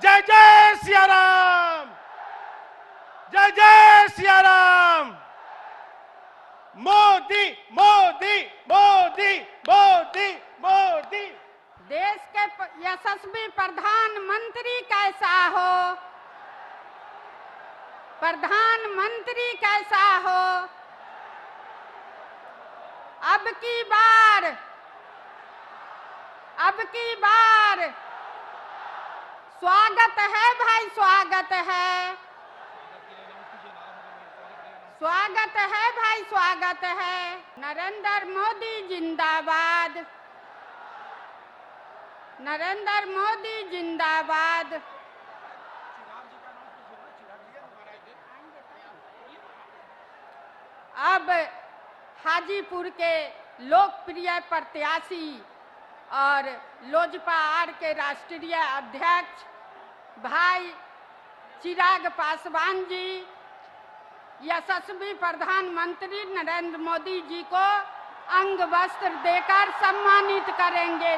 जय जय सिया राम, जय जय सिया राम। मोदी मोदी मोदी मोदी मोदी। देश के यशस्वी प्रधानमंत्री कैसा हो, प्रधानमंत्री कैसा हो। अब की बार स्वागत है भाई, स्वागत है, स्वागत है भाई, स्वागत है। नरेंद्र मोदी जिंदाबाद, नरेंद्र मोदी जिंदाबाद। अब हाजीपुर के लोकप्रिय प्रत्याशी और लोजपा आर के राष्ट्रीय अध्यक्ष भाई चिराग पासवान जी यशस्वी प्रधानमंत्री नरेंद्र मोदी जी को अंग वस्त्र देकर सम्मानित करेंगे।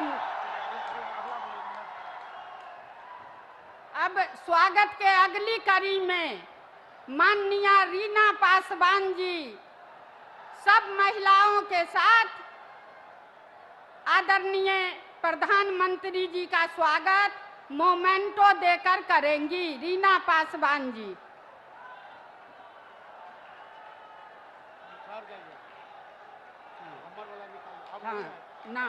अब स्वागत के अगली कड़ी में माननीय रीना पासवान जी सब महिलाओं के साथ आदरणीय प्रधानमंत्री जी का स्वागत मोमेंटो देकर करेंगी। रीना पासवान जी। हाँ ना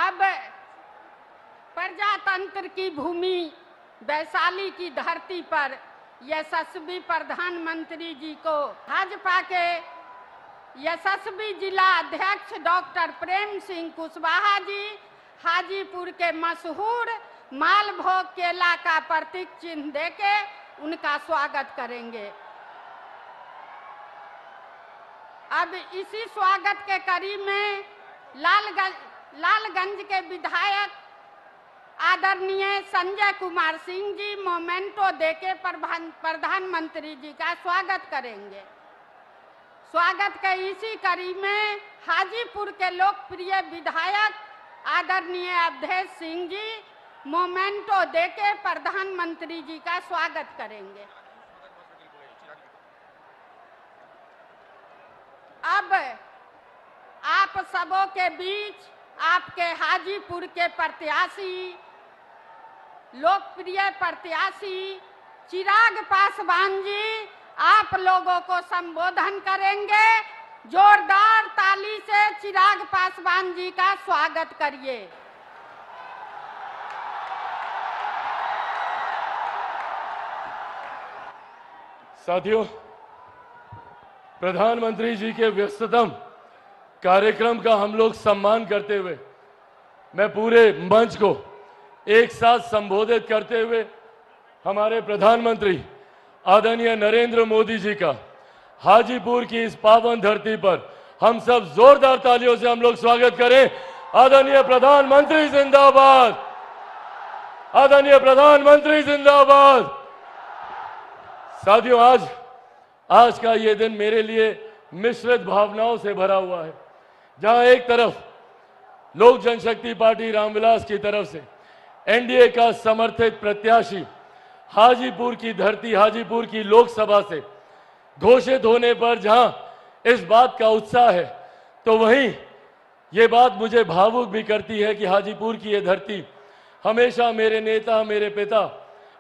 अब प्रजातंत्र की भूमि वैशाली की धरती पर यशस्वी प्रधानमंत्री जी को भाजपा के यशस्वी जिला अध्यक्ष डॉक्टर प्रेम सिंह कुशवाहा जी हाजीपुर के मशहूर मालभोग केला का प्रतीक चिन्ह देके उनका स्वागत करेंगे। अब इसी स्वागत के कड़ी में लालगंज के विधायक आदरणीय संजय कुमार सिंह जी मोमेंटो देके प्रधानमंत्री जी का स्वागत करेंगे। स्वागत के इसी कड़ी में हाजीपुर के लोकप्रिय विधायक आदरणीय अवधेश सिंह जी मोमेंटो देके प्रधानमंत्री जी का स्वागत करेंगे। अब आप सबों के बीच आपके हाजीपुर के प्रत्याशी लोकप्रिय प्रत्याशी चिराग पासवान जी आप लोगों को संबोधन करेंगे। जोरदार ताली से चिराग पासवान जी का स्वागत करिए। साथियों, प्रधानमंत्री जी के व्यस्ततम कार्यक्रम का हम लोग सम्मान करते हुए मैं पूरे मंच को एक साथ संबोधित करते हुए हमारे प्रधानमंत्री आदरणीय नरेंद्र मोदी जी का हाजीपुर की इस पावन धरती पर हम सब जोरदार तालियों से हम लोग स्वागत करें। आदरणीय प्रधानमंत्री जिंदाबाद, आदरणीय प्रधानमंत्री जिंदाबाद। साथियों, आज का ये दिन मेरे लिए मिश्रित भावनाओं से भरा हुआ है, जहां एक तरफ लोक जनशक्ति पार्टी रामविलास की तरफ से एनडीए का समर्थित प्रत्याशी हाजीपुर की धरती, हाजीपुर की लोकसभा से घोषित होने पर जहां इस बात का उत्साह है, तो वहीं ये बात मुझे भावुक भी करती है कि हाजीपुर की ये धरती हमेशा मेरे नेता, मेरे पिता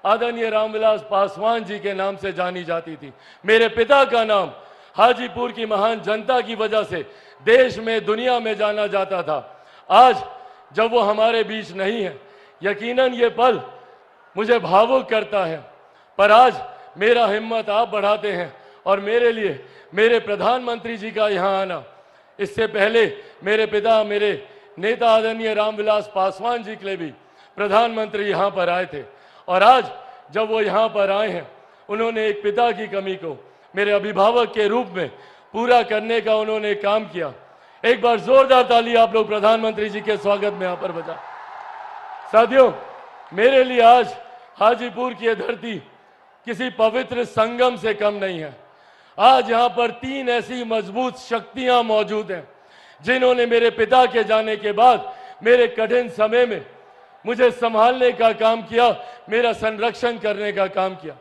आदरणीय रामविलास पासवान जी के नाम से जानी जाती थी। मेरे पिता का नाम हाजीपुर की महान जनता की वजह से देश में, दुनिया में जाना जाता था। आज जब वो हमारे बीच नहीं है, यकीनन ये पल मुझे भावुक करता है, पर आज मेरा हिम्मत आप बढ़ाते हैं और मेरे लिए मेरे प्रधानमंत्री जी का यहाँ आना, इससे पहले मेरे पिता, मेरे नेता आदरणीय रामविलास पासवान जी के लिए भी प्रधानमंत्री यहाँ पर आए थे, और आज जब वो यहाँ पर आए हैं, उन्होंने एक पिता की कमी को मेरे अभिभावक के रूप में पूरा करने का उन्होंने काम किया। एक बार जोरदार ताली आप लोग प्रधानमंत्री जी के स्वागत में यहाँ पर बजा। साथियों, मेरे लिए आज हाजीपुर की धरती किसी पवित्र संगम से कम नहीं है। आज यहां पर 3 ऐसी मजबूत शक्तियां मौजूद हैं जिन्होंने मेरे पिता के जाने के बाद मेरे कठिन समय में मुझे संभालने का काम किया, मेरा संरक्षण करने का काम किया।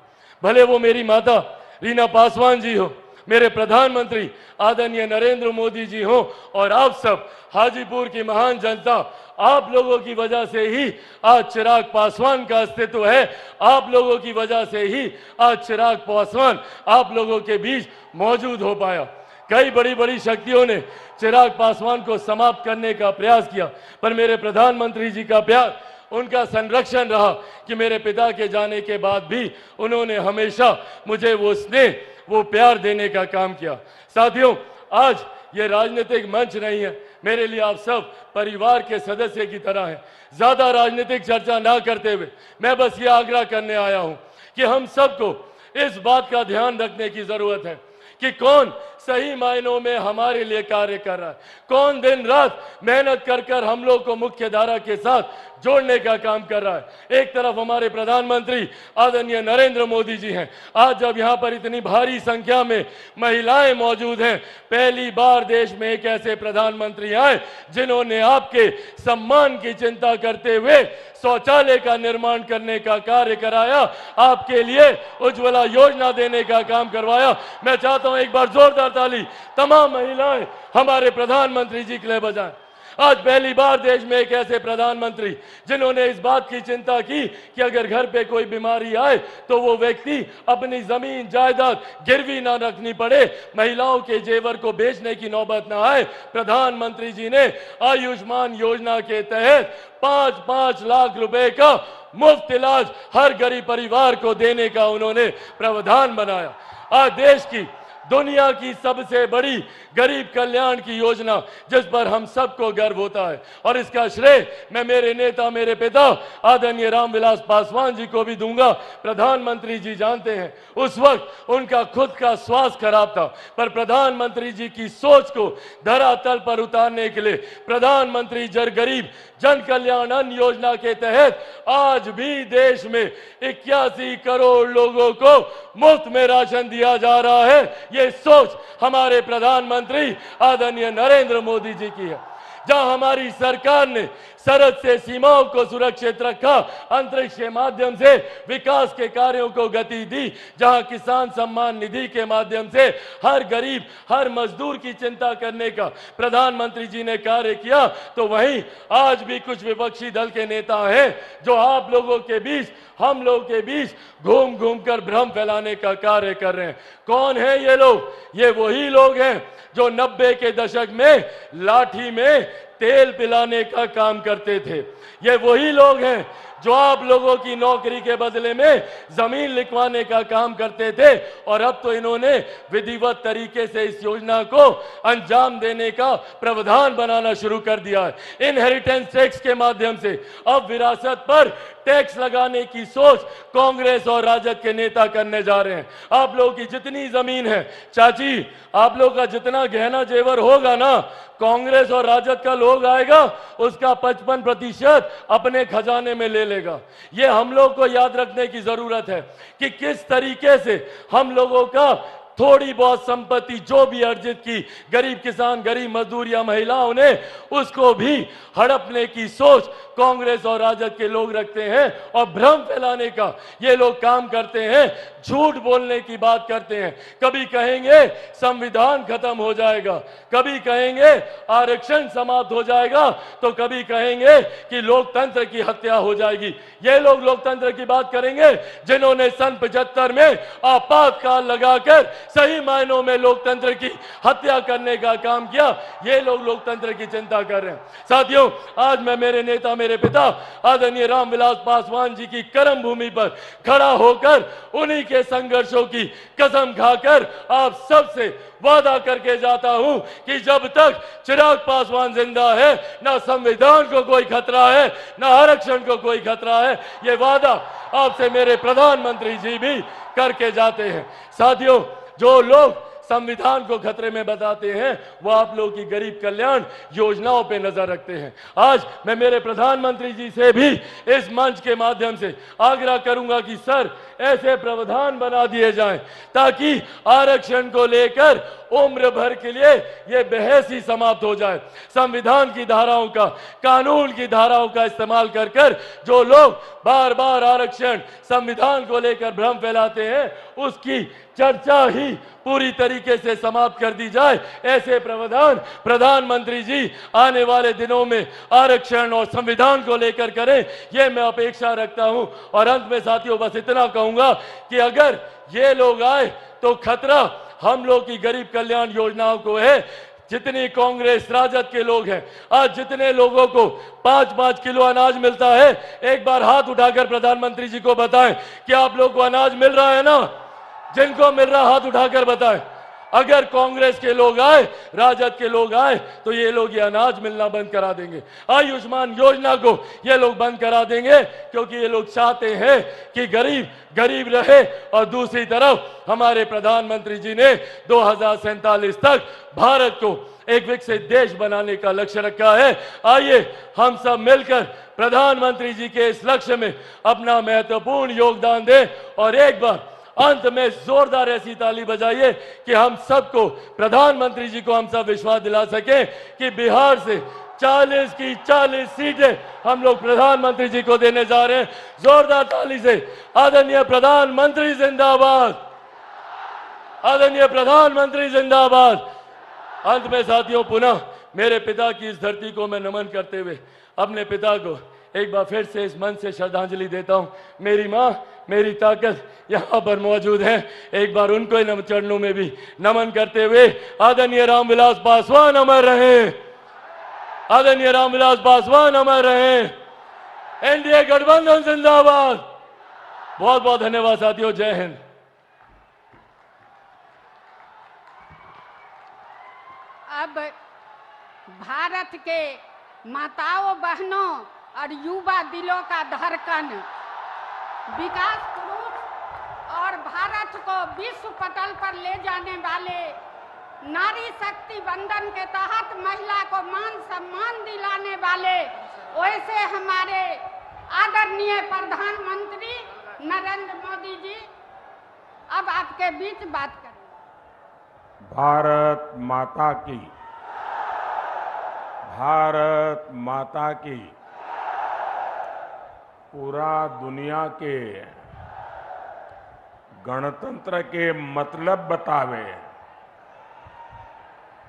भले वो मेरी माता रीना पासवान जी हो, मेरे प्रधानमंत्री आदरणीय नरेंद्र मोदी जी हो, और आप सब हाजीपुर की महान जनता, आप लोगों की वजह से ही आज चिराग पासवान का अस्तित्व है। आप लोगों की वजह से ही आज चिराग पासवान आप लोगों के बीच मौजूद हो पाया। कई बड़ी बड़ी शक्तियों ने चिराग पासवान को समाप्त करने का प्रयास किया, पर मेरे प्रधानमंत्री जी का प्यार, उनका संरक्षण रहा कि मेरे पिता के जाने के बाद भी उन्होंने हमेशा मुझे वो स्नेह, वो प्यार देने का काम किया। साथियों, आज ये राजनीतिक मंच नहीं है, मेरे लिए आप सब परिवार के सदस्य की तरह हैं। ज्यादा राजनीतिक चर्चा ना करते हुए मैं बस ये आग्रह करने आया हूं कि हम सबको इस बात का ध्यान रखने की जरूरत है कि कौन सही मायनों में हमारे लिए कार्य कर रहा है, कौन दिन रात मेहनत कर कर हम लोग को मुख्य धारा के साथ जोड़ने का काम कर रहा है। एक तरफ हमारे प्रधानमंत्री आदरणीय नरेंद्र मोदी जी हैं। आज जब यहाँ पर इतनी भारी संख्या में महिलाएं मौजूद हैं, पहली बार देश में एक ऐसे प्रधानमंत्री आए जिन्होंने आपके सम्मान की चिंता करते हुए शौचालय का निर्माण करने का कार्य कराया, आपके लिए उज्ज्वला योजना देने का काम करवाया। मैं चाहता हूं एक बार जोरदार ताली तमाम महिलाएं हमारे प्रधानमंत्री जी के लिए बजाएं। आज पहली बार देश में एक ऐसे प्रधानमंत्री जिन्होंने इस बात की चिंता की कि अगर घर पे कोई बीमारी आए तो वो व्यक्ति अपनी जमीन जायदाद गिरवी ना रखनी पड़े, महिलाओं के जेवर को बेचने की नौबत ना आए। प्रधानमंत्री जी ने आयुष्मान योजना के तहत 5-5 लाख रुपए का मुफ्त इलाज हर गरीब परिवार को देने का उन्होंने प्रावधान बनाया। आज देश की, दुनिया की सबसे बड़ी गरीब कल्याण की योजना जिस पर हम सबको गर्व होता है, और इसका श्रेय मैं मेरे नेता, मेरे पिता आदरणीय रामविलास पासवान जी को भी दूंगा। प्रधानमंत्री जी जानते हैं उस वक्त उनका खुद का स्वास्थ्य खराब था, पर प्रधानमंत्री जी की सोच को धरातल पर उतारने के लिए प्रधानमंत्री गरीब जन कल्याण अन्न योजना के तहत आज भी देश में 81 करोड़ लोगों को मुफ्त में राशन दिया जा रहा है। ये सोच हमारे प्रधानमंत्री आदरणीय नरेंद्र मोदी जी की है। जहां हमारी सरकार ने सरहद से सीमाओं को सुरक्षित रखा, अंतरिक्ष के माध्यम से विकास के कार्यों को गति दी, जहां किसान सम्मान निधि के माध्यम से हर गरीब, हर मजदूर की चिंता करने का प्रधानमंत्री जी ने कार्य किया, तो वहीं आज भी कुछ विपक्षी दल के नेता हैं जो आप लोगों के बीच, हम लोगों के बीच घूम घूम कर भ्रम फैलाने का कार्य कर रहे हैं। कौन है ये लोग? ये वही लोग हैं जो 90 के दशक में लाठी में तेल पिलाने का काम करते थे। ये वही लोग हैं जो आप लोगों की नौकरी के बदले में जमीन लिखवाने का काम करते थे, और अब तो इन्होंने विधिवत तरीके से इस योजना को अंजाम देने का प्रावधान बनाना शुरू कर दिया है। इनहेरिटेंस टैक्स के माध्यम से अब विरासत पर टैक्स लगाने की सोच कांग्रेस और राजद के नेता करने जा रहे हैं। आप लोगों की जितनी जमीन है, चाची, आप लोगों का जितना गहना जेवर होगा ना, कांग्रेस और राजद का लोग आएगा उसका 55% अपने खजाने में ले लेगा। ये हम लोग को याद रखने की जरूरत है कि किस तरीके से हम लोगों का थोड़ी बहुत संपत्ति जो भी अर्जित की गरीब किसान, गरीब मजदूर या महिलाओं ने, उसको भी हड़पने की सोच कांग्रेस और राजद के लोग रखते हैं और भ्रम फैलाने का ये लोग काम करते हैं, झूठ बोलने की बात करते हैं। कभी कहेंगे संविधान खत्म हो जाएगा, कभी कहेंगे आरक्षण समाप्त हो जाएगा, तो कभी कहेंगे कि लोकतंत्र की हत्या हो जाएगी। ये लोग लोकतंत्र की बात करेंगे जिन्होंने सन 75 में आपातकाल लगाकर सही मायनों में लोकतंत्र की हत्या करने का काम किया। ये लोग लोकतंत्र की चिंता कर रहे हैं। साथियों, आज मैं मेरे नेता, मेरे पिता आदरणीय रामविलास पासवान जी की कर्म भूमि पर खड़ा होकर उन्हीं के संघर्षों की कसम खाकर आप सबसे वादा करके जाता हूं कि जब तक चिराग पासवान जिंदा है, ना संविधान को कोई खतरा है, ना आरक्षण को कोई खतरा है। ये वादा आपसे मेरे प्रधानमंत्री जी भी करके जाते हैं। साथियों, जो लोग संविधान को खतरे में बताते हैं वो आप लोगों की गरीब कल्याण योजनाओं पे नजर रखते हैं। आज मैं मेरे प्रधानमंत्री जी से भी इस मंच के माध्यम से आग्रह करूंगा कि सर, ऐसे प्रावधान बना दिए जाएं ताकि आरक्षण को लेकर उम्र भर के लिए ये बहस ही समाप्त हो जाए। संविधान की धाराओं का, कानून की धाराओं का इस्तेमाल कर कर जो लोग बार बार आरक्षण, संविधान को लेकर भ्रम फैलाते हैं, उसकी चर्चा ही पूरी तरीके से समाप्त कर दी जाए। ऐसे प्रावधान प्रधानमंत्री जी आने वाले दिनों में आरक्षण और संविधान को लेकर करें, यह मैं अपेक्षा रखता हूं। और अंत में साथियों बस इतना कहूंगा कि अगर ये लोग आए तो खतरा हम लोग की गरीब कल्याण योजनाओं को है। जितनी कांग्रेस राजद के लोग हैं, आज जितने लोगों को 5-5 किलो अनाज मिलता है, एक बार हाथ उठाकर प्रधानमंत्री जी को बताएं कि आप लोग को अनाज मिल रहा है ना? जिनको मिल रहा हाथ उठाकर बताएं। अगर कांग्रेस के लोग आए, राजद के लोग आए, तो ये लोग ये अनाज मिलना बंद करा देंगे। आयुष्मान योजना को ये लोग बंद करा देंगे, क्योंकि ये लोग चाहते हैं कि गरीब गरीब रहे। और दूसरी तरफ हमारे प्रधानमंत्री जी ने 2047 तक भारत को एक विकसित देश बनाने का लक्ष्य रखा है। आइए हम सब मिलकर प्रधानमंत्री जी के इस लक्ष्य में अपना महत्वपूर्ण योगदान दें और एक बार अंत में जोरदार ऐसी ताली बजाइए कि हम सबको, प्रधानमंत्री जी को हम सब विश्वास दिला सके कि बिहार से 40 की 40 सीटें हम लोग प्रधानमंत्री जी को देने जा रहे हैं। जोरदार ताली से आदरणीय प्रधानमंत्री जिंदाबाद, आदरणीय प्रधानमंत्री जिंदाबाद। अंत में साथियों पुनः मेरे पिता की इस धरती को मैं नमन करते हुए अपने पिता को एक बार फिर से इस मन से श्रद्धांजलि देता हूं। मेरी मां, मेरी ताकत यहां पर मौजूद है, एक बार उनको ही चरणों में भी नमन करते हुए आदरणीय रामविलास पासवान अमर रहे, आदरणीय रामविलास पासवान अमर रहे, एनडीए गठबंधन जिंदाबाद। बहुत बहुत धन्यवाद साथियों, जय हिंद। अब भारत के माताओं, बहनों और युवा दिलों का धड़कन, विकास पुरुष और भारत को विश्व पटल पर ले जाने वाले नारी शक्ति वंदन के तहत महिला को मान सम्मान दिलाने वाले वैसे हमारे आदरणीय प्रधानमंत्री नरेंद्र मोदी जी अब आपके बीच बात करें। भारत माता की, भारत माता की। पूरा दुनिया के गणतंत्र के मतलब बतावे,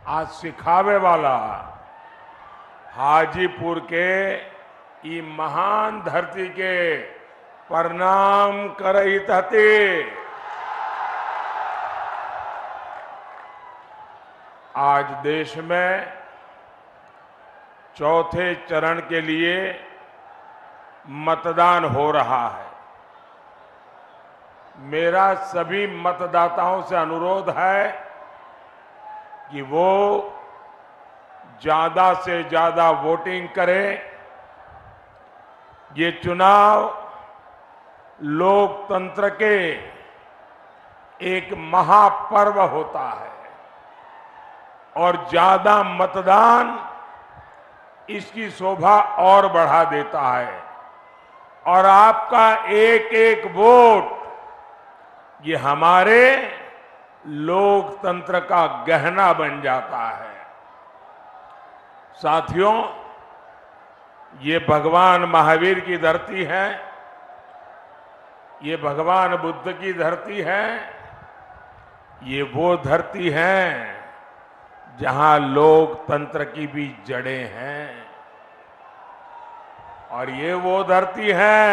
आज सिखावे वाला हाजीपुर के ई महान धरती के प्रणाम करहित हते। आज देश में चौथे चरण के लिए मतदान हो रहा है। मेरा सभी मतदाताओं से अनुरोध है कि वो ज्यादा से ज्यादा वोटिंग करें। ये चुनाव लोकतंत्र के एक महापर्व होता है और ज्यादा मतदान इसकी शोभा और बढ़ा देता है और आपका एक एक वोट ये हमारे लोकतंत्र का गहना बन जाता है। साथियों, ये भगवान महावीर की धरती है, ये भगवान बुद्ध की धरती है, ये वो धरती है जहां लोकतंत्र की भी जड़ें हैं और ये वो धरती है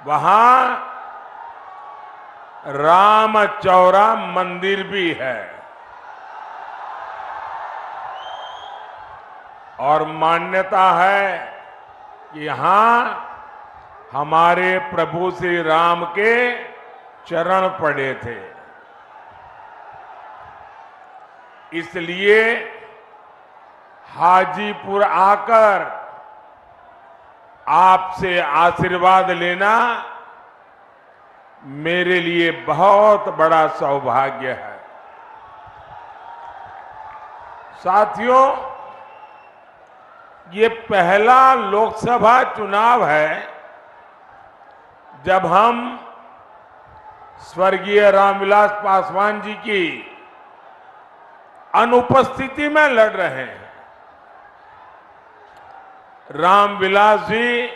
वहां रामचौरा मंदिर भी है और मान्यता है कि यहां हमारे प्रभु श्री राम के चरण पड़े थे। इसलिए हाजीपुर आकर आपसे आशीर्वाद लेना मेरे लिए बहुत बड़ा सौभाग्य है। साथियों, ये पहला लोकसभा चुनाव है जब हम स्वर्गीय रामविलास पासवान जी की अनुपस्थिति में लड़ रहे हैं। रामविलास जी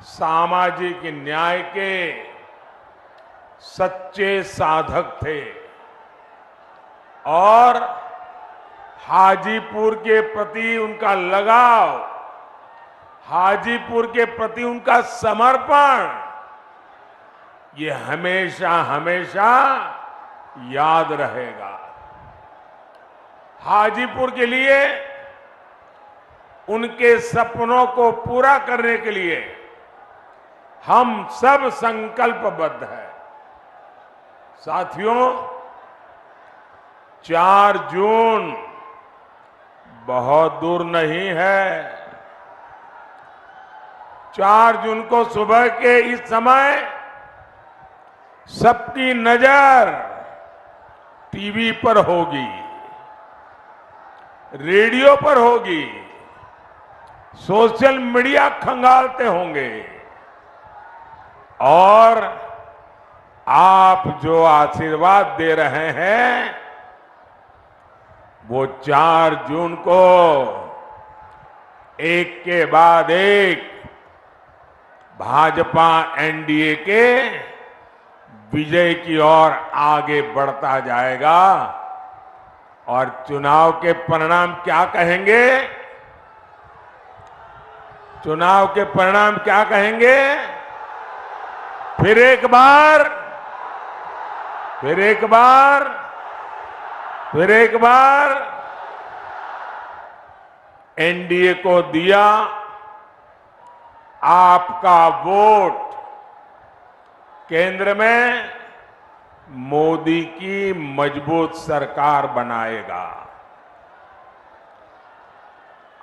सामाजिक न्याय के सच्चे साधक थे और हाजीपुर के प्रति उनका लगाव, हाजीपुर के प्रति उनका समर्पण, ये हमेशा हमेशा याद रहेगा। हाजीपुर के लिए, उनके सपनों को पूरा करने के लिए हम सब संकल्पबद्ध हैं। साथियों, 4 जून बहुत दूर नहीं है। 4 जून को सुबह के इस समय सबकी नजर टीवी पर होगी, रेडियो पर होगी, सोशल मीडिया खंगालते होंगे और आप जो आशीर्वाद दे रहे हैं वो 4 जून को एक के बाद एक भाजपा एनडीए के विजय की ओर आगे बढ़ता जाएगा। और चुनाव के परिणाम क्या कहेंगे? चुनाव के परिणाम क्या कहेंगे? फिर एक बार, फिर एक बार, फिर एक बार एनडीए को दिया आपका वोट केंद्र में मोदी की मजबूत सरकार बनाएगा।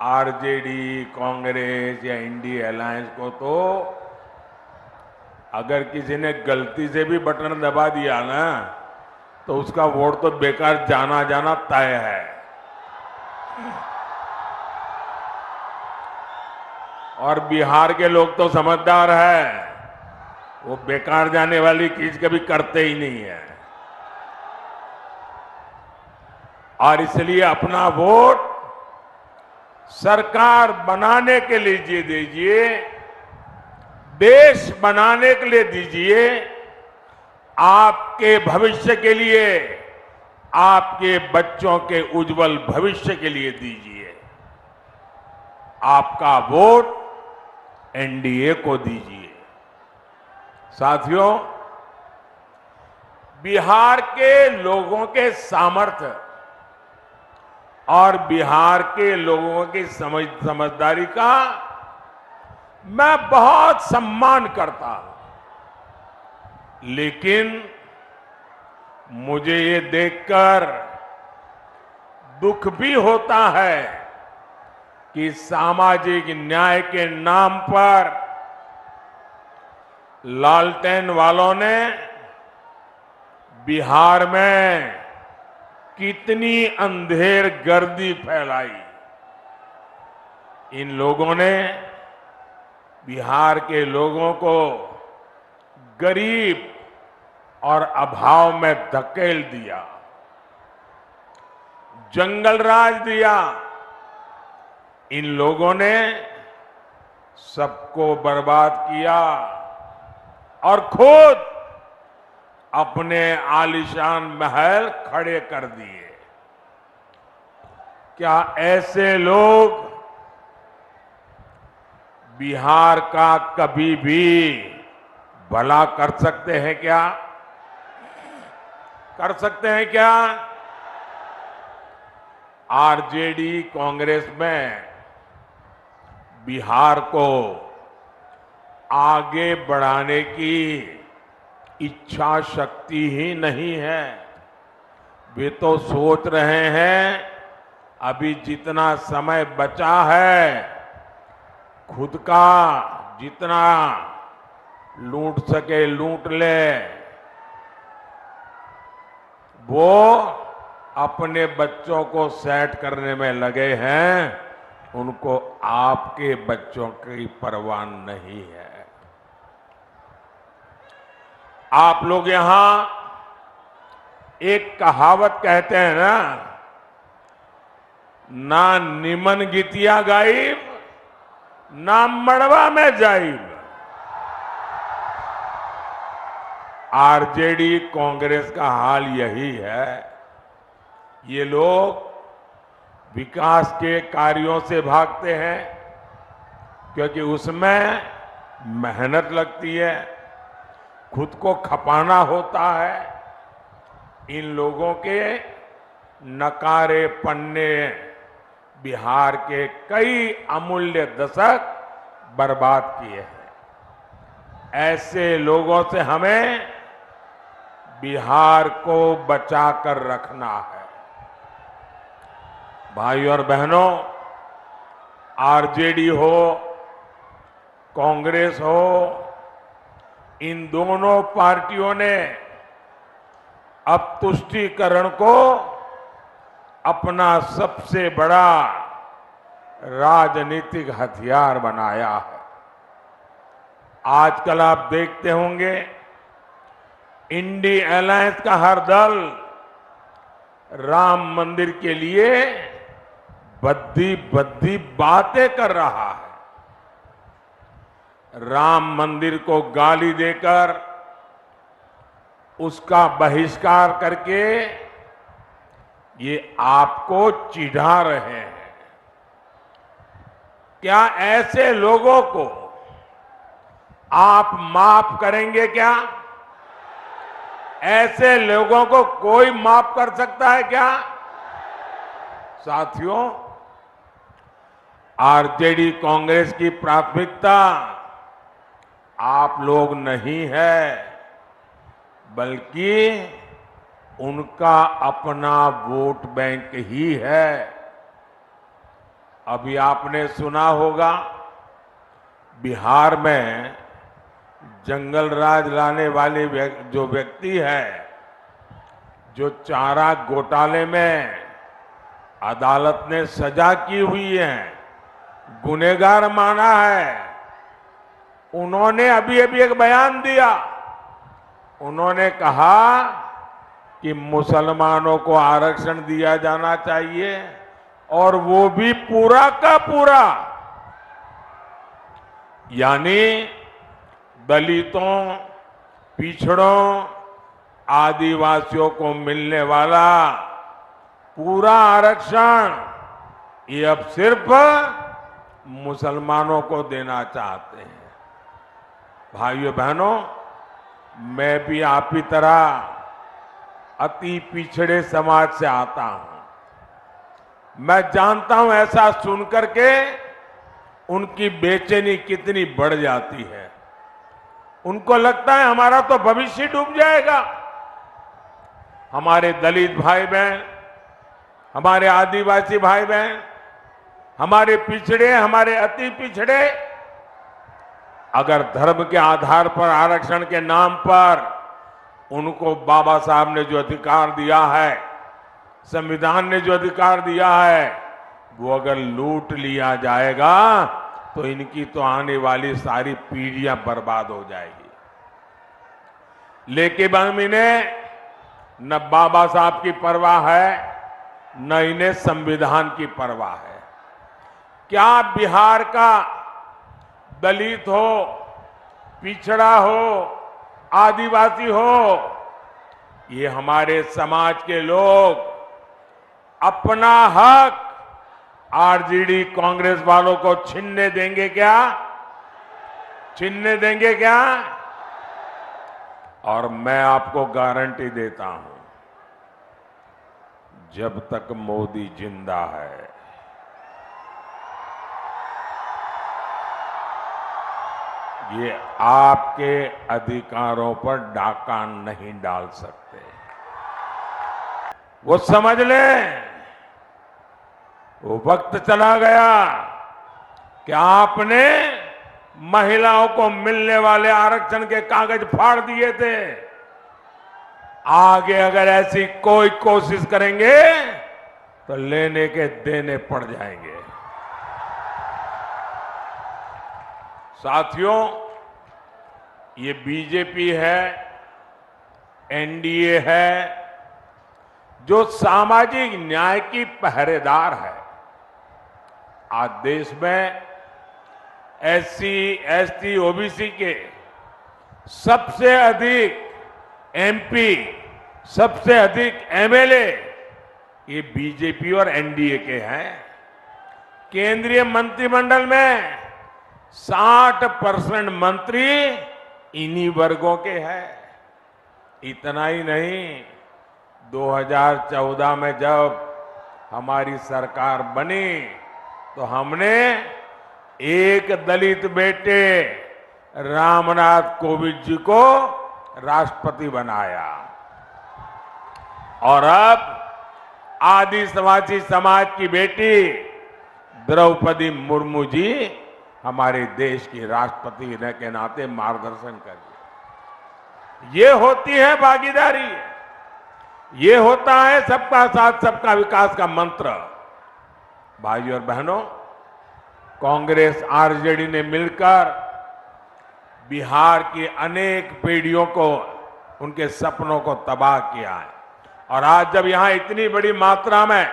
आरजेडी, कांग्रेस या इंडिया अलायंस को तो अगर किसी ने गलती से भी बटन दबा दिया ना तो उसका वोट तो बेकार जाना जाना तय है। और बिहार के लोग तो समझदार है, वो बेकार जाने वाली चीज कभी करते ही नहीं है। और इसलिए अपना वोट सरकार बनाने के लिए दीजिए, देश बनाने के लिए दीजिए, आपके भविष्य के लिए, आपके बच्चों के उज्जवल भविष्य के लिए दीजिए। आपका वोट एनडीए को दीजिए। साथियों, बिहार के लोगों के सामर्थ्य और बिहार के लोगों की समझदारी का मैं बहुत सम्मान करता हूं, लेकिन मुझे ये देखकर दुख भी होता है कि सामाजिक न्याय के नाम पर लालटेन वालों ने बिहार में कितनी अंधेर गर्दी फैलाई। इन लोगों ने बिहार के लोगों को गरीब और अभाव में धकेल दिया, जंगल राज दिया। इन लोगों ने सबको बर्बाद किया और खुद अपने आलीशान महल खड़े कर दिए। क्या ऐसे लोग बिहार का कभी भी भला कर सकते हैं क्या? कर सकते हैं क्या? आरजेडी कांग्रेस में बिहार को आगे बढ़ाने की इच्छा शक्ति ही नहीं है। वे तो सोच रहे हैं अभी जितना समय बचा है खुद का जितना लूट सके लूट ले। वो अपने बच्चों को सेट करने में लगे हैं, उनको आपके बच्चों की परवाह नहीं है। आप लोग यहां एक कहावत कहते हैं ना निमन गीतिया गाइब ना मड़वा में जाइब। आरजेडी कांग्रेस का हाल यही है। ये लोग विकास के कार्यों से भागते हैं क्योंकि उसमें मेहनत लगती है, खुद को खपाना होता है। इन लोगों के नकारे पन्ने बिहार के कई अमूल्य दशक बर्बाद किए हैं। ऐसे लोगों से हमें बिहार को बचाकर रखना है। भाई और बहनों, आरजेडी हो, कांग्रेस हो, इन दोनों पार्टियों ने अब तुष्टीकरण को अपना सबसे बड़ा राजनीतिक हथियार बनाया है। आजकल आप देखते होंगे इंडी अलायंस का हर दल राम मंदिर के लिए बद्दी बद्दी बातें कर रहा है। राम मंदिर को गाली देकर उसका बहिष्कार करके ये आपको चिढ़ा रहे हैं। क्या ऐसे लोगों को आप माफ करेंगे? क्या ऐसे लोगों को कोई माफ कर सकता है क्या? साथियों, आरजेडी कांग्रेस की प्राथमिकता आप लोग नहीं है, बल्कि उनका अपना वोट बैंक ही है। अभी आपने सुना होगा बिहार में जंगल राज लाने वाले जो व्यक्ति है, जो चारा घोटाले में अदालत ने सजा की हुई है, गुनहगार माना है, उन्होंने अभी अभी एक बयान दिया। उन्होंने कहा कि मुसलमानों को आरक्षण दिया जाना चाहिए और वो भी पूरा का पूरा, यानी दलितों, पिछड़ों, आदिवासियों को मिलने वाला पूरा आरक्षण ये अब सिर्फ मुसलमानों को देना चाहते हैं। भाइयों बहनों, मैं भी आप ही तरह अति पिछड़े समाज से आता हूं। मैं जानता हूं ऐसा सुनकर के उनकी बेचैनी कितनी बढ़ जाती है। उनको लगता है हमारा तो भविष्य डूब जाएगा। हमारे दलित भाई बहन, हमारे आदिवासी भाई बहन, हमारे पिछड़े, हमारे अति पिछड़े अगर धर्म के आधार पर आरक्षण के नाम पर उनको बाबा साहब ने जो अधिकार दिया है, संविधान ने जो अधिकार दिया है, वो अगर लूट लिया जाएगा तो इनकी तो आने वाली सारी पीढ़ियां बर्बाद हो जाएगी। लेकिन इन्हें न बाबा साहब की परवाह है, न इन्हें संविधान की परवाह है। क्या बिहार का दलित हो, पिछड़ा हो, आदिवासी हो, ये हमारे समाज के लोग अपना हक आरजेडी कांग्रेस वालों को छीनने देंगे क्या? छीनने देंगे क्या? और मैं आपको गारंटी देता हूं, जब तक मोदी जिंदा है, ये आपके अधिकारों पर डाका नहीं डाल सकते। वो समझ लें, वो वक्त चला गया कि आपने महिलाओं को मिलने वाले आरक्षण के कागज फाड़ दिए थे। आगे अगर ऐसी कोई कोशिश करेंगे तो लेने के देने पड़ जाएंगे। साथियों, ये बीजेपी है एनडीए है जो सामाजिक न्याय की पहरेदार है। आज देश में एससी, एसटी, ओबीसी के सबसे अधिक एमपी, सबसे अधिक एमएलए ये बीजेपी और एनडीए के हैं। केंद्रीय मंत्रिमंडल में 60% मंत्री इन्हीं वर्गों के हैं। इतना ही नहीं, 2014 में जब हमारी सरकार बनी तो हमने एक दलित बेटे रामनाथ कोविंद जी को राष्ट्रपति बनाया और अब आदिवासी समाज की बेटी द्रौपदी मुर्मू जी हमारे देश की राष्ट्रपति के नाते मार्गदर्शन कर रही। ये होती है भागीदारी, ये होता है सबका साथ सबका विकास का मंत्र। भाइयों और बहनों, कांग्रेस आरजेडी ने मिलकर बिहार की अनेक पीढ़ियों को, उनके सपनों को तबाह किया है। और आज जब यहां इतनी बड़ी मात्रा में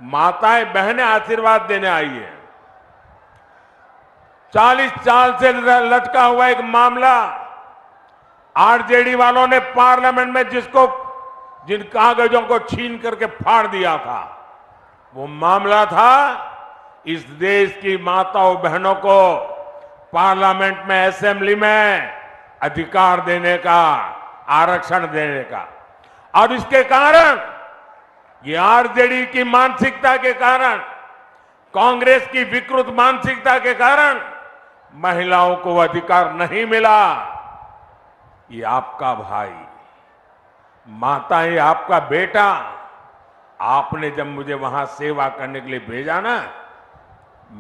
माताएं बहनें आशीर्वाद देने आई है, 40 साल से लटका हुआ एक मामला आरजेडी वालों ने पार्लियामेंट में जिन कागजों को छीन करके फाड़ दिया था, वो मामला था इस देश की माताओं बहनों को पार्लियामेंट में, असेंबली में अधिकार देने का, आरक्षण देने का। और इसके कारण, ये आरजेडी की मानसिकता के कारण, कांग्रेस की विकृत मानसिकता के कारण महिलाओं को अधिकार नहीं मिला। ये आपका भाई, माता, ये आपका बेटा, आपने जब मुझे वहां सेवा करने के लिए भेजा ना,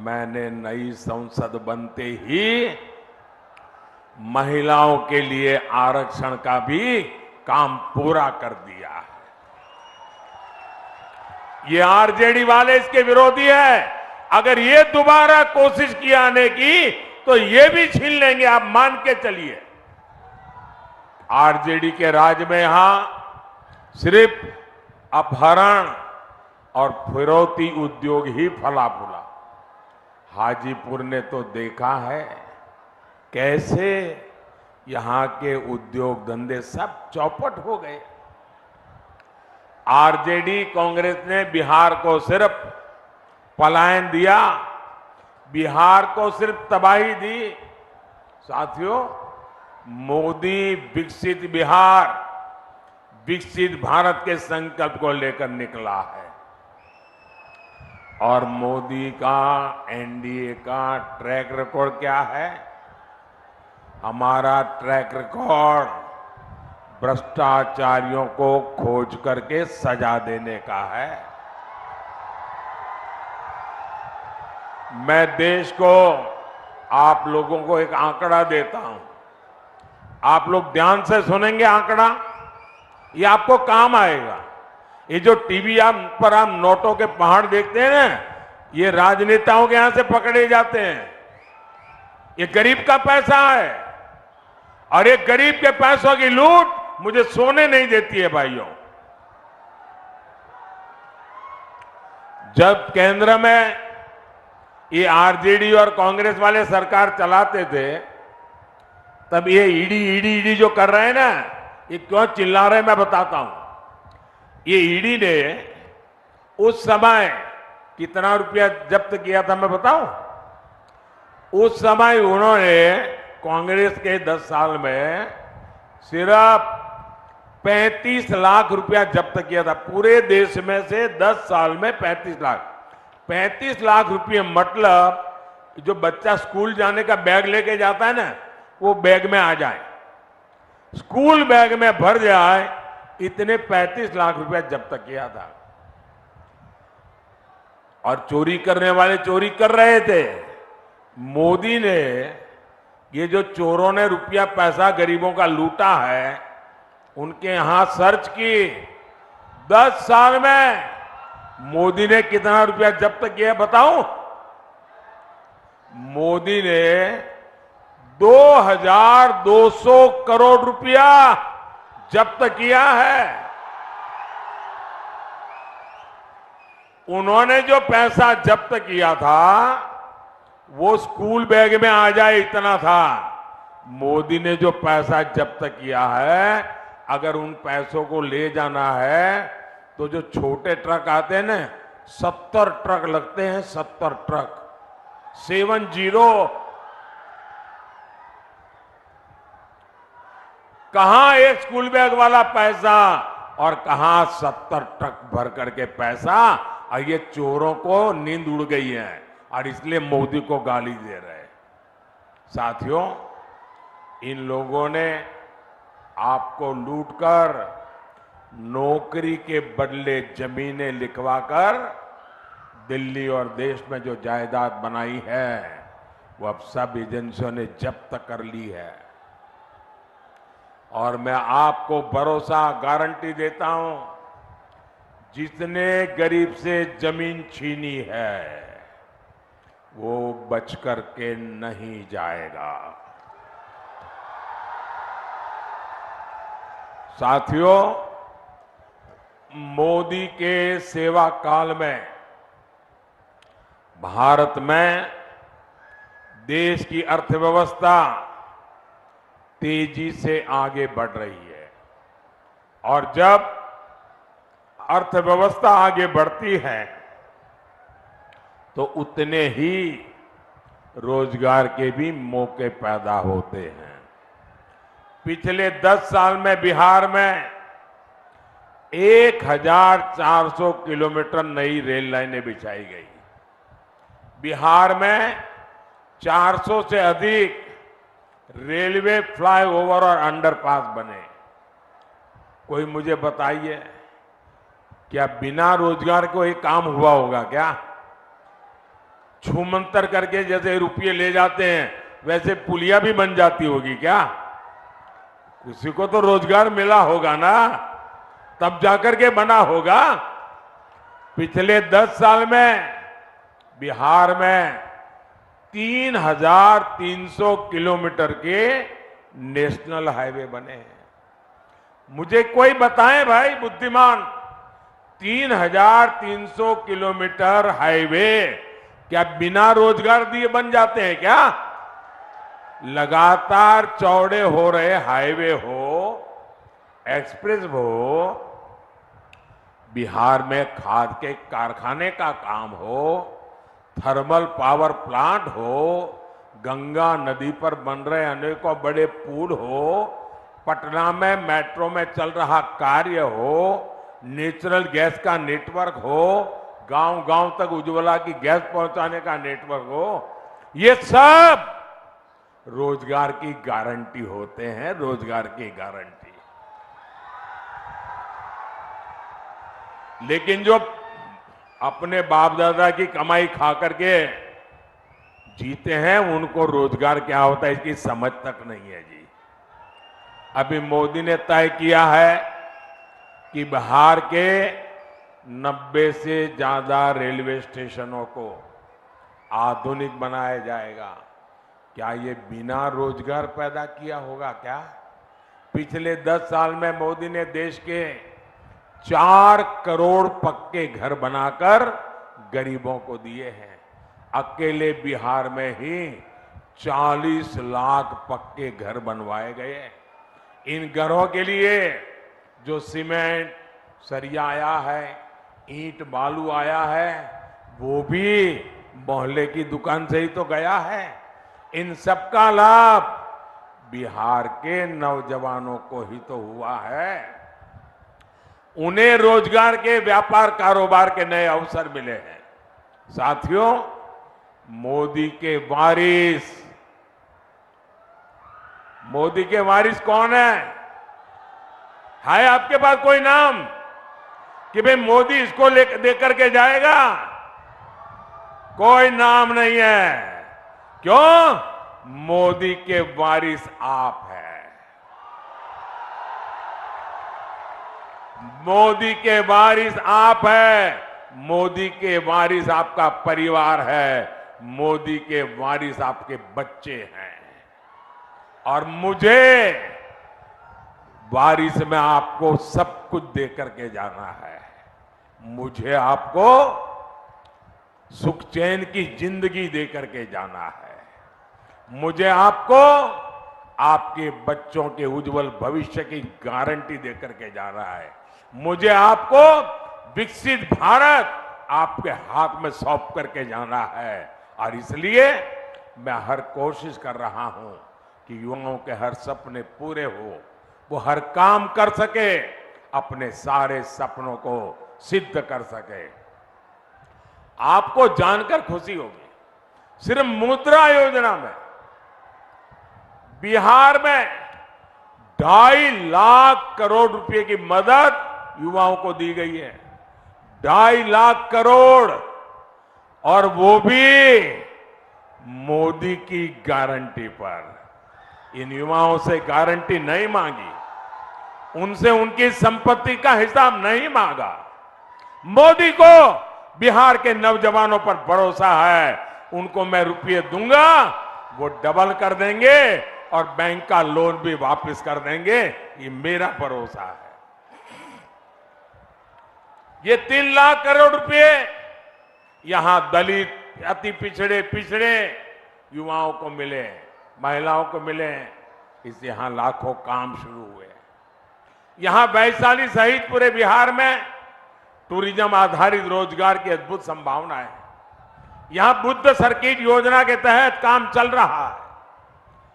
मैंने नई संसद बनते ही महिलाओं के लिए आरक्षण का भी काम पूरा कर दिया है। ये आरजेडी वाले इसके विरोधी है। अगर ये दोबारा कोशिश की आने की तो ये भी छीन लेंगे, आप मान के चलिए। आरजेडी के राज में यहां सिर्फ अपहरण और फिरौती उद्योग ही फला फूला। हाजीपुर ने तो देखा है कैसे यहां के उद्योग धंधे सब चौपट हो गए। आरजेडी कांग्रेस ने बिहार को सिर्फ पलायन दिया, बिहार को सिर्फ तबाही दी। साथियों, मोदी विकसित बिहार, विकसित भारत के संकल्प को लेकर निकला है। और मोदी का, एनडीए का ट्रैक रिकॉर्ड क्या है? हमारा ट्रैक रिकॉर्ड भ्रष्टाचारियों को खोज करके सजा देने का है। मैं देश को, आप लोगों को एक आंकड़ा देता हूं। आप लोग ध्यान से सुनेंगे आंकड़ा, ये आपको काम आएगा। ये जो टीवी पर आप नोटों के पहाड़ देखते हैं ना, ये राजनेताओं के यहां से पकड़े जाते हैं। ये गरीब का पैसा है और ये गरीब के पैसों की लूट मुझे सोने नहीं देती है। भाइयों, जब केंद्र में ये आरजेडी और कांग्रेस वाले सरकार चलाते थे, तब ये ईडी जो कर रहे हैं ना, ये क्यों चिल्ला रहे हैं मैं बताता हूं। ये ईडी ने उस समय कितना रुपया जब्त किया था मैं बताऊं? उस समय उन्होंने कांग्रेस के 10 साल में सिर्फ 35 लाख रुपया जब्त किया था। पूरे देश में से 10 साल में 35 लाख रुपये, मतलब जो बच्चा स्कूल जाने का बैग लेके जाता है ना, वो बैग में आ जाए, स्कूल बैग में भर जाए, इतने 35 लाख रुपया जब्त किया था। और चोरी करने वाले चोरी कर रहे थे। मोदी ने, ये जो चोरों ने रुपया पैसा गरीबों का लूटा है, उनके यहां सर्च की। 10 साल में मोदी ने कितना रुपया जब्त किया बताऊं? मोदी ने 2200 करोड़ रुपया जब्त किया है। उन्होंने जो पैसा जब्त किया था वो स्कूल बैग में आ जाए इतना था। मोदी ने जो पैसा जब्त किया है, अगर उन पैसों को ले जाना है तो जो छोटे ट्रक आते हैं ना, 70 ट्रक लगते हैं, 70 ट्रक, 70। कहां एक स्कूल बैग वाला पैसा और कहां 70 ट्रक भर करके पैसा। और ये चोरों को नींद उड़ गई है और इसलिए मोदी को गाली दे रहे हैं। साथियों, इन लोगों ने आपको लूटकर, नौकरी के बदले जमीनें लिखवाकर दिल्ली और देश में जो जायदाद बनाई है वो अब सब एजेंसियों ने जब्त कर ली है। और मैं आपको भरोसा, गारंटी देता हूं, जिसने गरीब से जमीन छीनी है वो बच करके नहीं जाएगा। साथियों, मोदी के सेवा काल में भारत में देश की अर्थव्यवस्था तेजी से आगे बढ़ रही है। और जब अर्थव्यवस्था आगे बढ़ती है तो उतने ही रोजगार के भी मौके पैदा होते हैं। पिछले 10 साल में बिहार में 1400 किलोमीटर नई रेल लाइनें बिछाई गई। बिहार में 400 से अधिक रेलवे फ्लाईओवर और अंडरपास बने। कोई मुझे बताइए, क्या बिना रोजगार को एक काम हुआ होगा क्या? छूमंतर करके जैसे रुपये ले जाते हैं वैसे पुलिया भी बन जाती होगी क्या? किसी को तो रोजगार मिला होगा ना, तब जाकर के बना होगा। पिछले 10 साल में बिहार में 3300 किलोमीटर के नेशनल हाईवे बने हैं। मुझे कोई बताएं भाई बुद्धिमान, 3300 किलोमीटर हाईवे क्या बिना रोजगार दिए बन जाते हैं क्या? लगातार चौड़े हो रहे हाईवे हो, एक्सप्रेस हो, बिहार में खाद के कारखाने का काम हो, थर्मल पावर प्लांट हो, गंगा नदी पर बन रहे अनेकों बड़े पुल हो, पटना में मेट्रो में चल रहा कार्य हो, नेचुरल गैस का नेटवर्क हो, गांव-गांव तक उज्ज्वला की गैस पहुंचाने का नेटवर्क हो, ये सब रोजगार की गारंटी होते हैं, रोजगार की गारंटी। लेकिन जो अपने बाप दादा की कमाई खा करके जीते हैं उनको रोजगार क्या होता है इसकी समझ तक नहीं है जी। अभी मोदी ने तय किया है कि बिहार के 90 से ज्यादा रेलवे स्टेशनों को आधुनिक बनाया जाएगा। क्या ये बिना रोजगार पैदा किया होगा क्या? पिछले 10 साल में मोदी ने देश के 4 करोड़ पक्के घर बनाकर गरीबों को दिए हैं। अकेले बिहार में ही 40 लाख पक्के घर बनवाए गए। इन घरों के लिए जो सीमेंट, सरिया आया है, ईंट बालू आया है, वो भी मोहल्ले की दुकान से ही तो गया है। इन सबका लाभ बिहार के नौजवानों को ही तो हुआ है। उन्हें रोजगार के, व्यापार कारोबार के नए अवसर मिले हैं। साथियों, मोदी के वारिस कौन है आपके पास कोई नाम कि भाई मोदी इसको लेकर के जाएगा? कोई नाम नहीं है। क्यों? मोदी के वारिस आप हैं। मोदी के वारिस आप हैं। मोदी के वारिस आपका परिवार है। मोदी के वारिस आपके बच्चे हैं। और मुझे बारिश में आपको सब कुछ दे करके जाना है। मुझे आपको सुख चैन की जिंदगी दे करके जाना है। मुझे आपको आपके बच्चों के उज्जवल भविष्य की गारंटी दे करके जाना है। मुझे आपको विकसित भारत आपके हाथ में सौंप करके जाना है। और इसलिए मैं हर कोशिश कर रहा हूं कि युवाओं के हर सपने पूरे हो, वो हर काम कर सके, अपने सारे सपनों को सिद्ध कर सके। आपको जानकर खुशी होगी, सिर्फ मुद्रा योजना में बिहार में 2.5 लाख करोड़ रुपए की मदद युवाओं को दी गई है। 2.5 लाख करोड़, और वो भी मोदी की गारंटी पर। इन युवाओं से गारंटी नहीं मांगी, उनसे उनकी संपत्ति का हिसाब नहीं मांगा। मोदी को बिहार के नौजवानों पर भरोसा है, उनको मैं रुपये दूंगा, वो डबल कर देंगे और बैंक का लोन भी वापस कर देंगे, ये मेरा भरोसा है। ये 3 लाख करोड़ रुपए यहां दलित, अति पिछड़े युवाओं को मिले, महिलाओं को मिले, इससे यहां लाखों काम शुरू हुए। यहां वैशाली सहित पूरे बिहार में टूरिज्म आधारित रोजगार की अद्भुत संभावना है। यहां बुद्ध सर्किट योजना के तहत काम चल रहा है,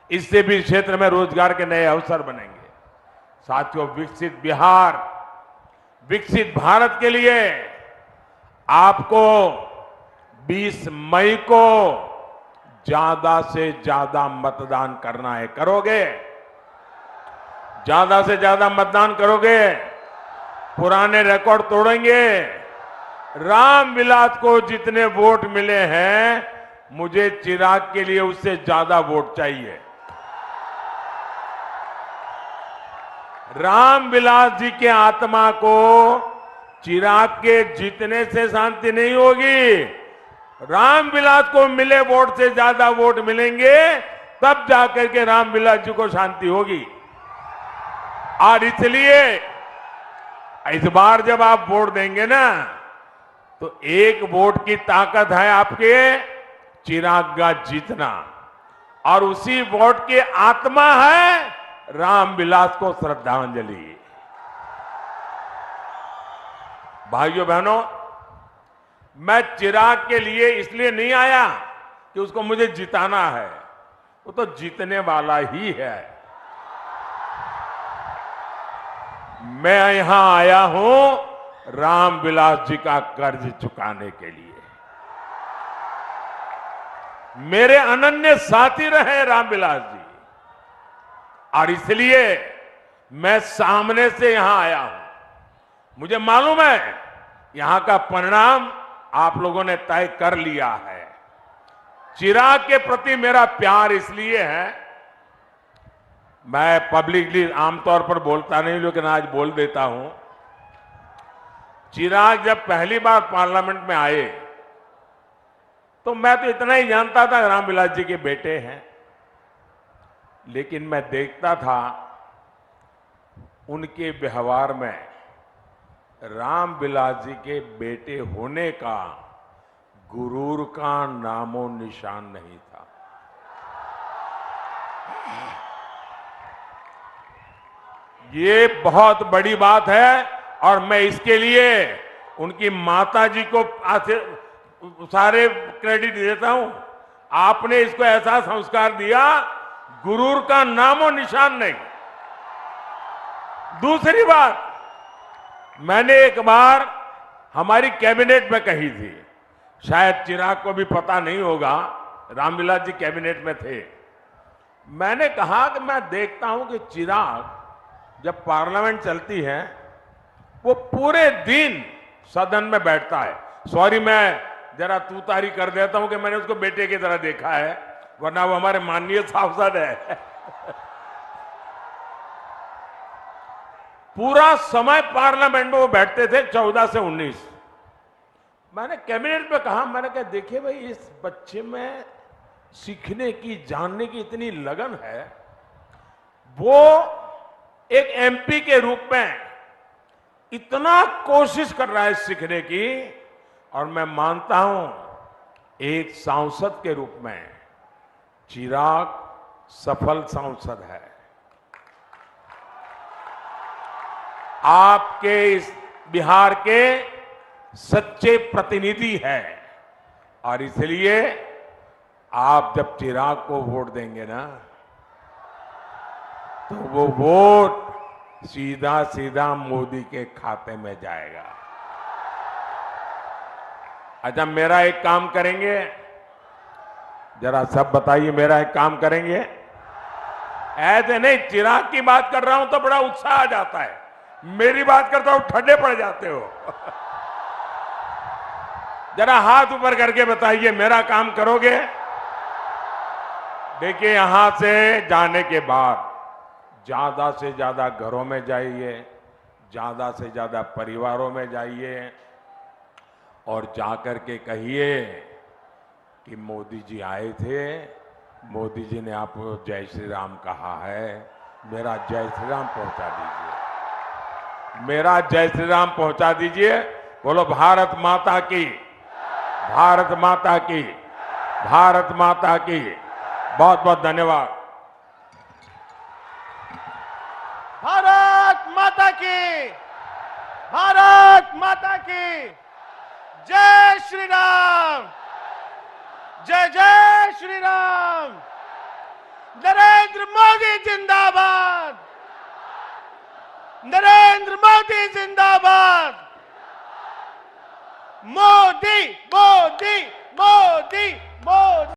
इससे भी क्षेत्र में रोजगार के नए अवसर बनेंगे। साथियों, विकसित बिहार, विकसित भारत के लिए आपको 20 मई को ज्यादा से ज्यादा मतदान करना है। करोगे? ज्यादा से ज्यादा मतदान करोगे? पुराने रिकॉर्ड तोड़ेंगे? रामविलास को जितने वोट मिले हैं, मुझे चिराग के लिए उससे ज्यादा वोट चाहिए। रामविलास जी के आत्मा को चिराग के जीतने से शांति नहीं होगी। रामविलास को मिले वोट से ज्यादा वोट मिलेंगे, तब जाकर के रामविलास जी को शांति होगी। और इसलिए इस बार जब आप वोट देंगे ना, तो एक वोट की ताकत है आपके चिराग का जीतना, और उसी वोट की आत्मा है रामविलास को श्रद्धांजलि। भाइयों बहनों, मैं चिराग के लिए इसलिए नहीं आया कि उसको मुझे जिताना है, वो तो जीतने वाला ही है। मैं यहां आया हूं रामविलास जी का कर्ज चुकाने के लिए। मेरे अनन्य साथी रहे रामविलास जी, और इसलिए मैं सामने से यहां आया हूं। मुझे मालूम है यहां का परिणाम आप लोगों ने तय कर लिया है। चिराग के प्रति मेरा प्यार इसलिए है, मैं पब्लिकली आमतौर पर बोलता नहीं, लेकिन आज बोल देता हूं। चिराग जब पहली बार पार्लियामेंट में आए, तो मैं तो इतना ही जानता था रामविलास जी के बेटे हैं, लेकिन मैं देखता था उनके व्यवहार में रामविलास जी के बेटे होने का गुरूर का नामो निशान नहीं था। ये बहुत बड़ी बात है, और मैं इसके लिए उनकी माता जी को सारे क्रेडिट देता हूं। आपने इसको ऐसा संस्कार दिया, गुरूर का नामो निशान नहीं। दूसरी बात, मैंने एक बार हमारी कैबिनेट में कही थी, शायद चिराग को भी पता नहीं होगा, रामविलास जी कैबिनेट में थे। मैंने कहा कि मैं देखता हूं कि चिराग जब पार्लियामेंट चलती है, वो पूरे दिन सदन में बैठता है। सॉरी, मैं जरा तूतारी कर देता हूं कि मैंने उसको बेटे की तरह देखा है, वरना वो हमारे माननीय सांसद है। पूरा समय पार्लियामेंट में वो बैठते थे, 14 से 19। मैंने कैबिनेट में कहा, मैंने कहा देखिए भाई, इस बच्चे में सीखने की, जानने की इतनी लगन है, वो एक एमपी के रूप में इतना कोशिश कर रहा है सीखने की, और मैं मानता हूं एक सांसद के रूप में चिराग सफल सांसद है। आपके इस बिहार के सच्चे प्रतिनिधि है, और इसलिए आप जब चिराग को वोट देंगे ना, तो वो वोट सीधा सीधा मोदी के खाते में जाएगा। अच्छा, मेरा एक काम करेंगे, जरा सब बताइए, मेरा एक काम करेंगे। ऐसे नहीं, चिराग की बात कर रहा हूं तो बड़ा उत्साह आ जाता है, मेरी बात करता हूं ठंडे पड़ जाते हो। जरा हाथ ऊपर करके बताइए, मेरा काम करोगे? देखिए, यहां से जाने के बाद ज्यादा से ज्यादा घरों में जाइए, ज्यादा से ज्यादा परिवारों में जाइए, और जाकर के कहिए कि मोदी जी आए थे, मोदी जी ने आपको जय श्री राम कहा है, मेरा जय श्री राम पहुंचा दीजिए, मेरा जय श्री राम पहुंचा दीजिए। बोलो भारत माता की, भारत माता की, भारत माता की। बहुत बहुत धन्यवाद। भारत माता की, भारत माता की। जय श्री राम, जय जय श्री राम। नरेंद्र मोदी जिंदाबाद, नरेंद्र मोदी जिंदाबाद। मोदी मोदी